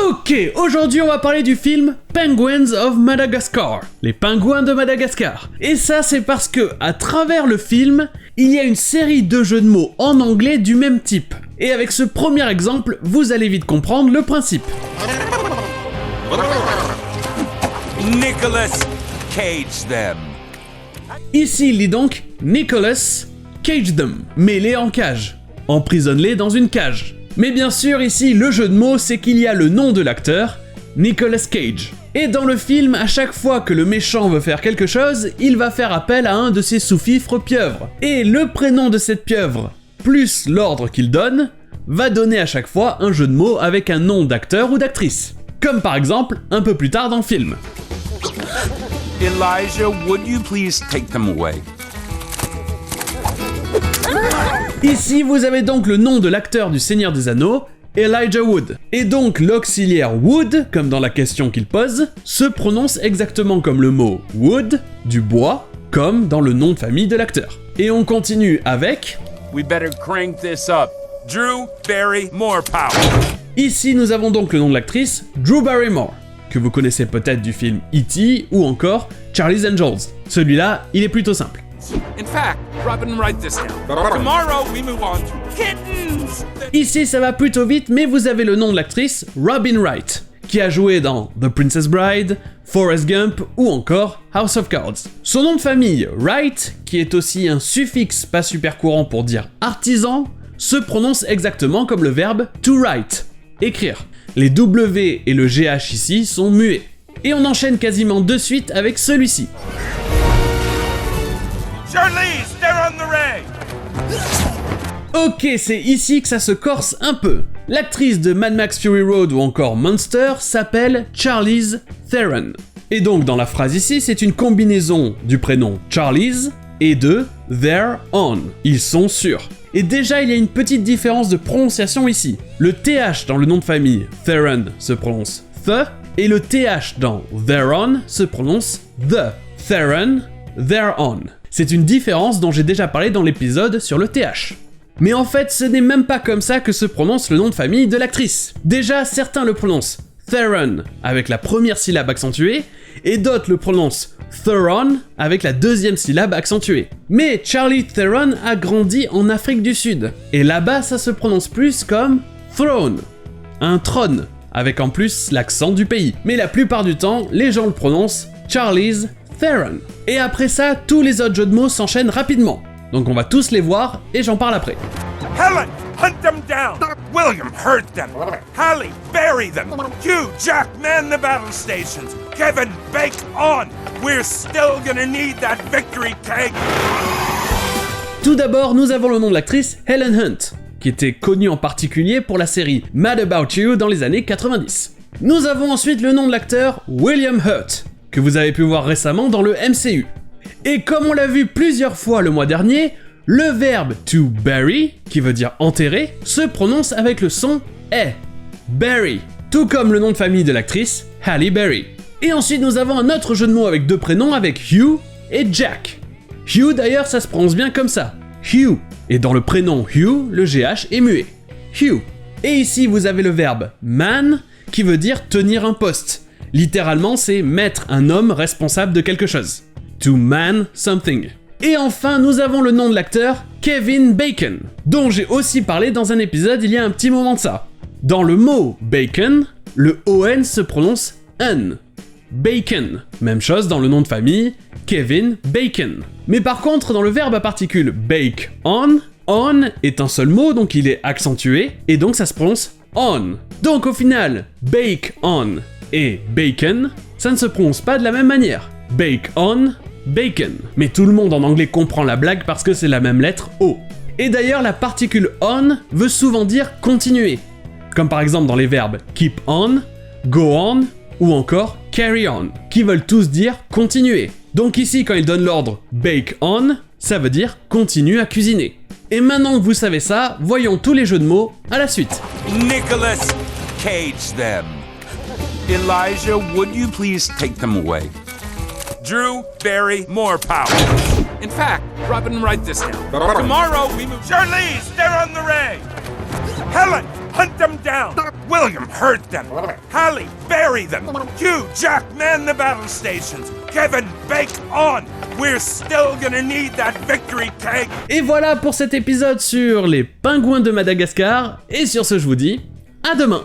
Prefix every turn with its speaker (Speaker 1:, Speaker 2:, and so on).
Speaker 1: Ok, aujourd'hui on va parler du film Penguins of Madagascar, les pingouins de Madagascar. Et ça c'est parce que, à travers le film, il y a une série de jeux de mots en anglais du même type. Et avec ce premier exemple, vous allez vite comprendre le principe.
Speaker 2: Nicolas Cage them.
Speaker 1: Ici il dit donc Nicolas Cage them, mets-les en cage, emprisonne-les dans une cage. Mais bien sûr, ici, le jeu de mots, c'est qu'il y a le nom de l'acteur, Nicolas Cage. Et dans le film, à chaque fois que le méchant veut faire quelque chose, il va faire appel à un de ses sous-fifres pieuvres. Et le prénom de cette pieuvre, plus l'ordre qu'il donne, va donner à chaque fois un jeu de mots avec un nom d'acteur ou d'actrice. Comme par exemple, un peu plus tard dans le film.
Speaker 2: Elijah, would you please take them away?
Speaker 1: Ici, vous avez donc le nom de l'acteur du Seigneur des Anneaux, Elijah Wood. Et donc l'auxiliaire Wood, comme dans la question qu'il pose, se prononce exactement comme le mot wood, du bois, comme dans le nom de famille de l'acteur. Et on continue avec...
Speaker 2: We better crank this up. Drew Barrymore Power.
Speaker 1: Ici, nous avons donc le nom de l'actrice, Drew Barrymore, que vous connaissez peut-être du film E.T. ou encore Charlie's Angels. Celui-là, il est plutôt simple.
Speaker 2: In fact, Robin, write this down. Tomorrow we move on to kittens.
Speaker 1: Ici, ça va plutôt vite, mais vous avez le nom de l'actrice, Robin Wright, qui a joué dans The Princess Bride, Forrest Gump ou encore House of Cards. Son nom de famille, Wright, qui est aussi un suffixe pas super courant pour dire artisan, se prononce exactement comme le verbe to write, écrire. Les W et le GH ici sont muets. Et on enchaîne quasiment de suite avec celui-ci.
Speaker 2: Charlize, they're on the ray.
Speaker 1: Ok, c'est ici que ça se corse un peu. L'actrice de Mad Max Fury Road ou encore Monster s'appelle Charlize Theron. Et donc dans la phrase ici, c'est une combinaison du prénom Charlize et de they're on. Ils sont sûrs. Et déjà, il y a une petite différence de prononciation ici. Le TH dans le nom de famille Theron se prononce the, et le TH dans they're on se prononce the. Theron, they're on. C'est une différence dont j'ai déjà parlé dans l'épisode sur le TH. Mais en fait, ce n'est même pas comme ça que se prononce le nom de famille de l'actrice. Déjà, certains le prononcent Theron avec la première syllabe accentuée, et d'autres le prononcent Theron avec la deuxième syllabe accentuée. Mais Charlie Theron a grandi en Afrique du Sud, et là-bas ça se prononce plus comme throne, un trône, avec en plus l'accent du pays. Mais la plupart du temps, les gens le prononcent Charlize Theron. Et après ça, tous les autres jeux de mots s'enchaînent rapidement. Donc on va tous les voir et j'en parle après.
Speaker 2: Helen, hunt them down. William, hurt them. Hallie, bury them. Hugh, Jack, man the battle stations. Kevin, bake on. We're still gonna need that victory keg.
Speaker 1: Tout d'abord, nous avons le nom de l'actrice Helen Hunt, qui était connue en particulier pour la série Mad About You dans les années 90. Nous avons ensuite le nom de l'acteur William Hurt, que vous avez pu voir récemment dans le MCU. Et comme on l'a vu plusieurs fois le mois dernier, le verbe to bury, qui veut dire enterrer, se prononce avec le son E, bury, tout comme le nom de famille de l'actrice, Halle Berry. Et ensuite nous avons un autre jeu de mots avec deux prénoms avec Hugh et Jack. Hugh d'ailleurs ça se prononce bien comme ça, Hugh, et dans le prénom Hugh, le GH est muet, Hugh. Et ici vous avez le verbe man, qui veut dire tenir un poste. Littéralement, c'est mettre un homme responsable de quelque chose. To man something. Et enfin, nous avons le nom de l'acteur Kevin Bacon, dont j'ai aussi parlé dans un épisode il y a un petit moment de ça. Dans le mot bacon, le ON se prononce un. Bacon. Même chose dans le nom de famille, Kevin Bacon. Mais par contre, dans le verbe à particules bake on est un seul mot, donc il est accentué, et donc ça se prononce on. Donc au final, bake on et bacon, ça ne se prononce pas de la même manière. Bake on, bacon. Mais tout le monde en anglais comprend la blague parce que c'est la même lettre O. Et d'ailleurs, la particule on veut souvent dire continuer. Comme par exemple dans les verbes keep on, go on ou encore carry on, qui veulent tous dire continuer. Donc ici, quand il donne l'ordre bake on, ça veut dire continue à cuisiner. Et maintenant que vous savez ça, voyons tous les jeux de mots à la suite.
Speaker 2: Nicolas Cage them. Elijah, would you please take them away? Drew Barrymore Power. In fact, Robin, write this down. Tomorrow we move. Charlize, they're on the ray. Helen, hunt them down. William, hurt them. Halle, bury them. Hugh, Jack, man the battle stations. Kevin, bake on. We're still gonna need that victory cake.
Speaker 1: Et voilà pour cet épisode sur les pingouins de Madagascar, et sur ce je vous dis, à demain.